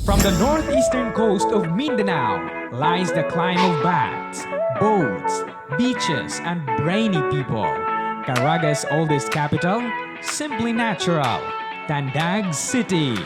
From the northeastern coast of Mindanao lies the clime of bats, boats, beaches, and brainy people. Caraga's oldest capital, simply natural, Tandag City.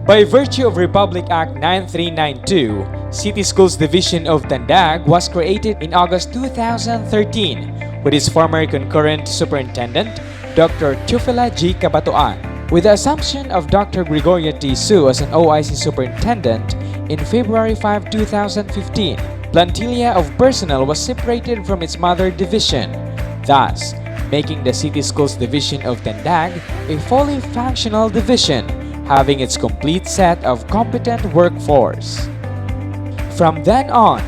By virtue of Republic Act 9392, City Schools Division of Tandag was created in August 2013 with its former concurrent superintendent, Dr. Josefina C. With the assumption of Dr. Gregoria T. Su as an OIC superintendent in February 5, 2015, plantilla of personnel was separated from its mother division, thus making the City Schools Division of Tandag a fully functional division having its complete set of competent workforce. From then on,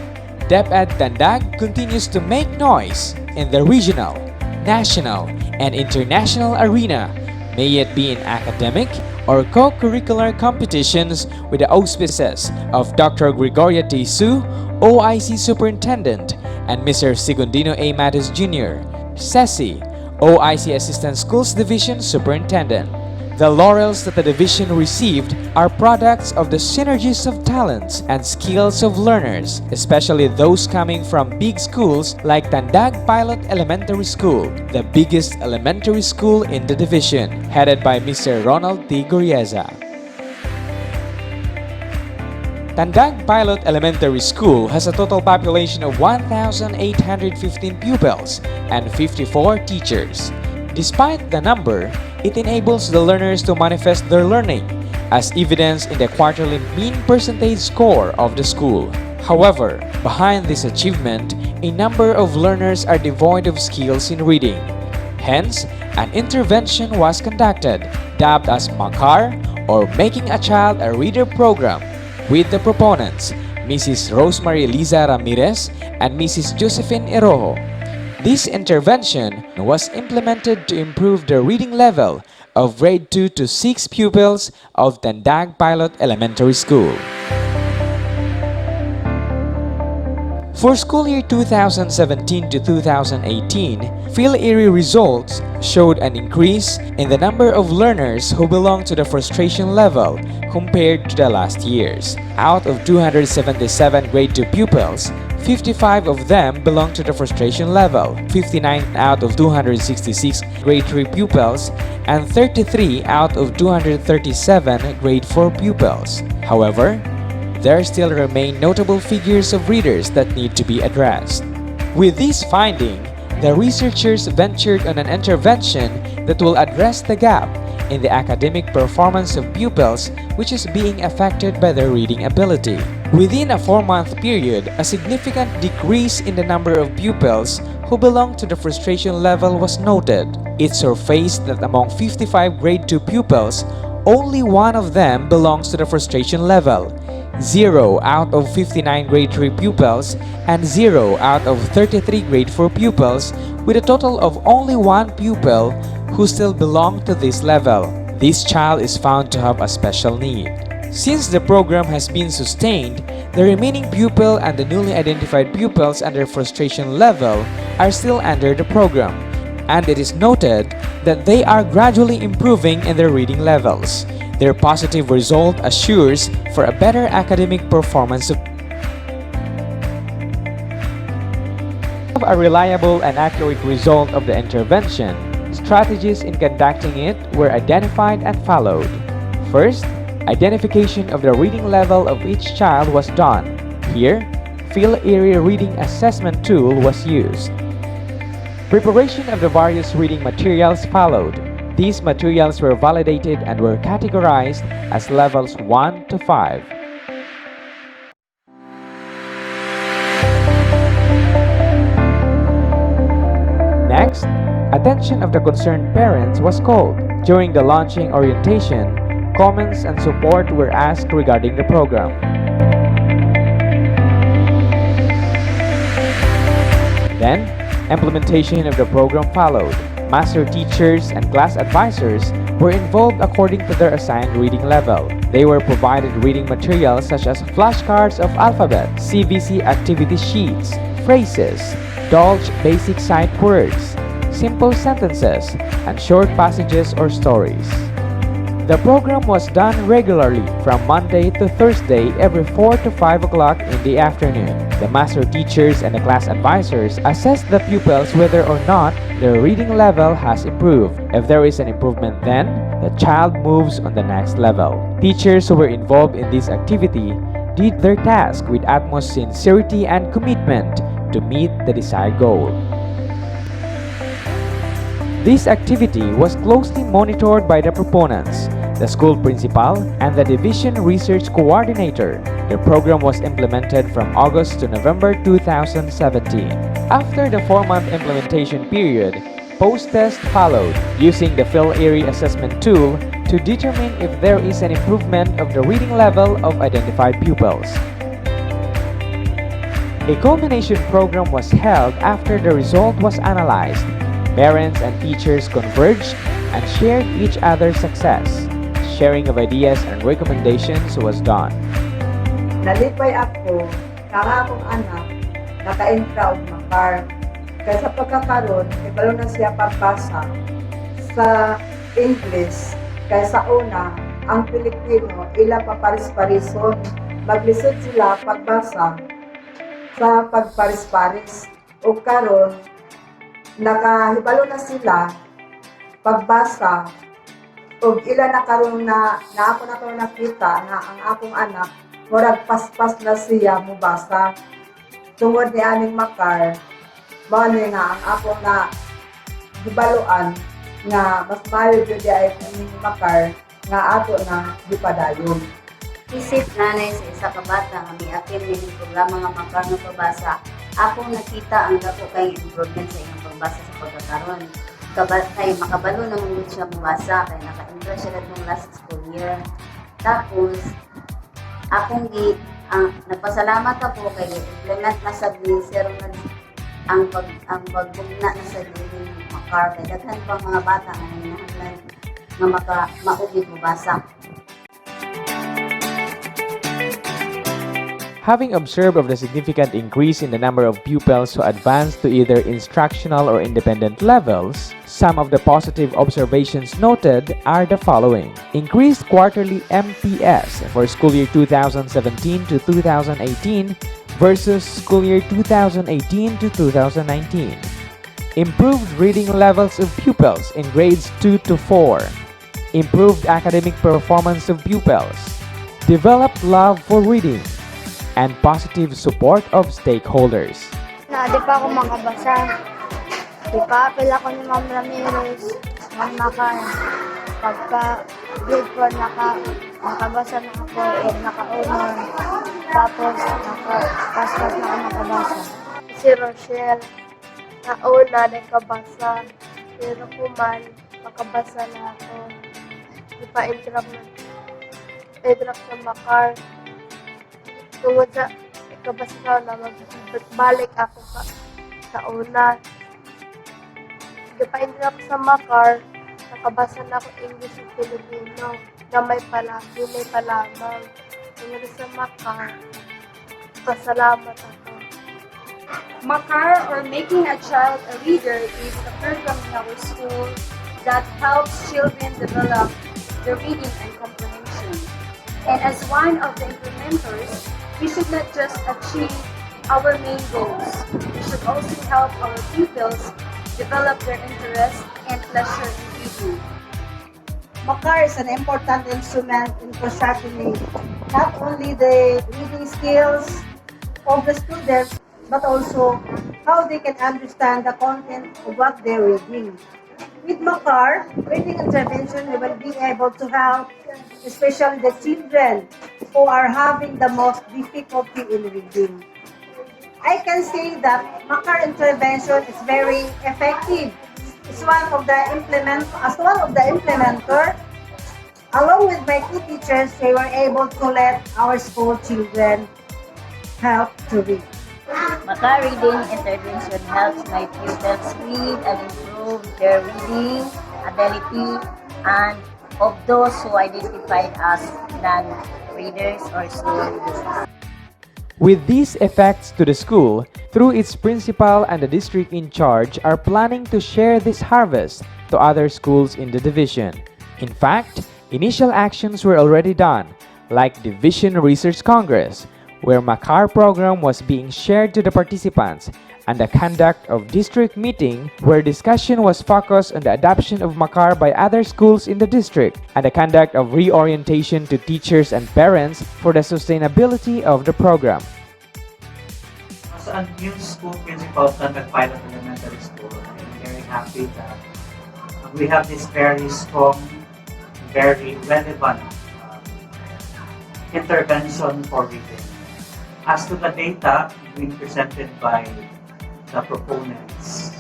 DepEd Tandag continues to make noise in the regional, national, and international arena, may it be in academic or co-curricular competitions with the auspices of Dr. Gregoria T. Su, OIC Superintendent, and Mr. Sigundino A. Matos Jr., Ceci, OIC Assistant Schools Division Superintendent. The laurels that the division received are products of the synergies of talents and skills of learners, especially those coming from big schools like Tandag Pilot Elementary School, the biggest elementary school in the division, headed by Mr. Ronald T. Gurieza. Tandag Pilot Elementary School has a total population of 1,815 pupils and 54 teachers. Despite the number, it enables the learners to manifest their learning, as evidenced in the quarterly mean percentage score of the school. However, behind this achievement, a number of learners are devoid of skills in reading. Hence, an intervention was conducted, dubbed as MACAR, or Making a Child a Reader program, with the proponents, Mrs. Rosemarieliza Ramirez and Mrs. Josefina Erojo. This intervention was implemented to improve the reading level of grade 2 to 6 pupils of Tandag Pilot Elementary School. For school year 2017 to 2018, PHIL-IRI results showed an increase in the number of learners who belong to the frustration level compared to the last years. Out of 277 grade 2 pupils, 55 of them belong to the frustration level, 59 out of 266 grade 3 pupils, and 33 out of 237 grade 4 pupils. However, there still remain notable figures of readers that need to be addressed. With this finding, the researchers ventured on an intervention that will address the gap in the academic performance of pupils which is being affected by their reading ability. Within a 4-month period, a significant decrease in the number of pupils who belong to the frustration level was noted. It surfaced that among 55 grade 2 pupils, only one of them belongs to the frustration level, 0 out of 59 grade 3 pupils, and 0 out of 33 grade 4 pupils, with a total of only one pupil who still belong to this level. This child is found to have a special need. Since the program has been sustained, the remaining pupil and the newly identified pupils under frustration level are still under the program, and it is noted that they are gradually improving in their reading levels. Their positive result assures for a better academic performance. A reliable and accurate result of the intervention, strategies in conducting it were identified and followed. First, identification of the reading level of each child was done. Here, PHIL-IRI reading assessment tool was used. Preparation of the various reading materials followed. These materials were validated and were categorized as levels 1 to 5. Next, attention of the concerned parents was called. During the launching orientation, comments and support were asked regarding the program. Then, implementation of the program followed. Master teachers and class advisors were involved according to their assigned reading level. They were provided reading materials such as flashcards of alphabet, CVC activity sheets, phrases, Dolch Basic Sight Words, simple sentences, and short passages or stories. The program was done regularly from Monday to Thursday every 4 to 5 o'clock in the afternoon. The master teachers and the class advisors assess the pupils whether or not their reading level has improved. If there is an improvement, then the child moves on the next level. Teachers who were involved in this activity did their task with utmost sincerity and commitment to meet the desired goal. This activity was closely monitored by the proponents, the school principal, and the division research coordinator. The program was implemented from August to November 2017. After the 4-month implementation period, post-test followed using the PHIL-IRI assessment tool to determine if there is an improvement of the reading level of identified pupils. A culmination program was held after the result was analyzed. Parents and teachers converged and shared each other's success. Sharing of ideas and recommendations was done. Nalipay ako na akong anak naka-entra og MACAR. Kaya sa pagkakaroon, ibalo na siya pagbasa sa English. Kaya sa una, ang Pilipino, ila paparis-parison. Maglisod sila pagbasa sa pagparis-paris. O karon, nakahibalo na sila pagbasa o ila na karon na ako na karon nakita na ang akong anak murag paspas na siya mubasa tungod ni aning MACAR mao ni nga ang akong na hibaluan nga mas maayo gyud ay aning MACAR nga ato na gipadayon. Isip nanay sa isa ka bata nga miapil ni programa nga MACAR nga pabasa, akong nakita ang dako kay improvement sa iyang pagbasa sa pagkakaroon. Kay makabalo naman siya mabasa kay naka-enroll siya ng last school year. Tapos akong nagpasalamat ako kay implement na sa Sir ang pagbugna na sa MACAR kay daghan pa mga bata nga nanginahanglan nga maugid mabasa. Having observed of the significant increase in the number of pupils who advanced to either instructional or independent levels, some of the positive observations noted are the following. Increased quarterly MPS for school year 2017 to 2018 versus school year 2018 to 2019. Improved reading levels of pupils in grades 2 to 4. Improved academic performance of pupils. Developed love for reading. And positive support of stakeholders. Di pa ako makabasa. Di pa apel ako ni Ma'am Ramirez ng MACAR. Pagka grade 4 nakabasa na ako o naka-honor. Tapos nakapaspas na ako nakabasa. Si Rochelle, nauna nakabasa. Pero kuman, nakabasa na ako. Di pa entrap sa MACAR. Tungod sa ikabasa na magbalik ako sa una. Di pa sa MACAR, nakabasa na ako English at Filipino na may palamang. Tungod sa MACAR, pasalamat ako. MACAR, or Making a Child a Reader, is a program in our school that helps children develop their reading and comprehension. And as one of the implementers, we should not just achieve our main goals. We should also help our pupils develop their interest and pleasure in reading. MACAR is an important instrument in constructing not only the reading skills of the students, but also how they can understand the content of what they're reading. With MACAR, reading intervention will be able to help especially the children who are having the most difficulty in reading. I can say that MACAR intervention is very effective. As one of the implementer, along with my two teachers, they were able to let our school children help to read. MACAR reading intervention helps my pupils read and improve their reading ability and of those who identified as non-readers or slow readers. With these effects to the school, through its principal and the district in charge are planning to share this harvest to other schools in the division. In fact, Initial actions were already done, like Division Research Congress, where MACAR program was being shared to the participants, and the conduct of district meeting where discussion was focused on the adoption of MACAR by other schools in the district, and the conduct of reorientation to teachers and parents for the sustainability of the program. As a new school principal of Tandag Pilot Elementary School, I'm very happy that we have this very strong, very relevant intervention for reading. As to the data being presented by the proponents,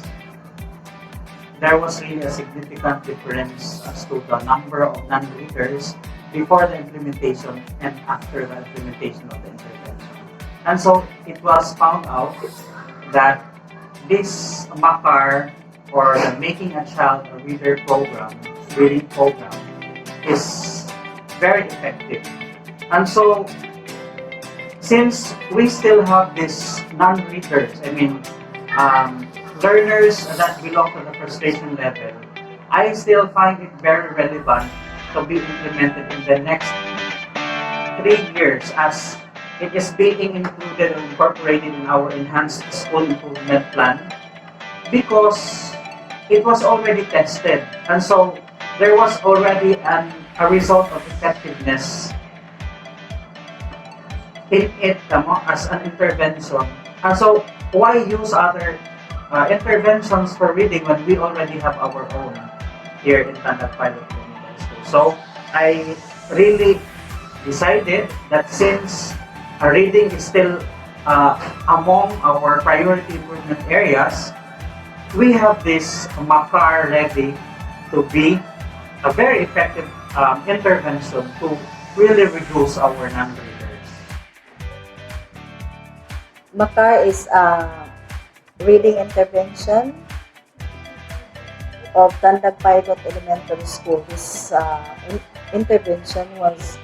there was really a significant difference as to the number of non-readers before the implementation and after the implementation of the intervention. And so it was found out that this MACAR, or the Making a Child a Reader program, reading program, is very effective. And so, since we still have these non-readers, learners that belong to the frustration level, I still find it very relevant to be implemented in the next 3 years, as it is being included and incorporated in our enhanced school improvement plan, because it was already tested, and so there was already a result of effectiveness in it as an intervention. And so why use other interventions for reading when we already have our own here in Tandag Pilot Elementary School? So I really decided that since reading is still among our priority improvement areas, we have this MACAR ready to be a very effective intervention to really reduce our non-readers. MACAR is a reading intervention of Tandag Pilot Elementary School. This intervention was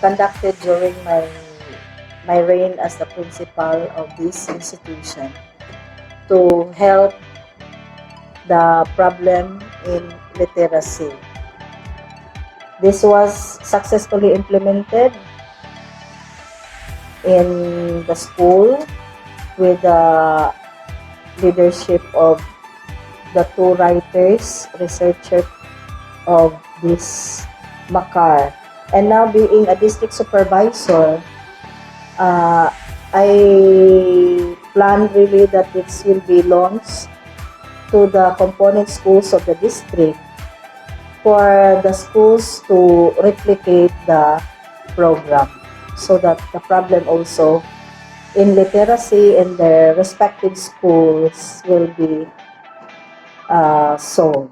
conducted during my reign as the principal of this institution to help the problem in literacy. This was successfully implemented in the school with the leadership of the 2 writers, researchers of this MACAR. And now, being a district supervisor, I plan really that this will be launched to the component schools of the district for the schools to replicate the program, so that the problem also in literacy in their respective schools will be solved.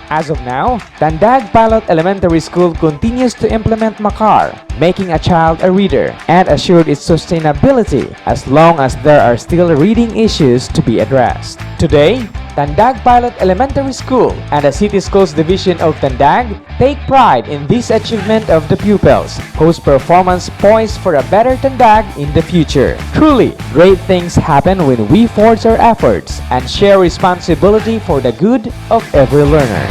As of now, Tandag Pilot Elementary School continues to implement MACAR, making a child a reader, and assured its sustainability as long as there are still reading issues to be addressed. Today, Tandag Pilot Elementary School and the City Schools Division of Tandag take pride in this achievement of the pupils, whose performance poised for a better Tandag in the future. Truly, great things happen when we forge our efforts and share responsibility for the good of every learner.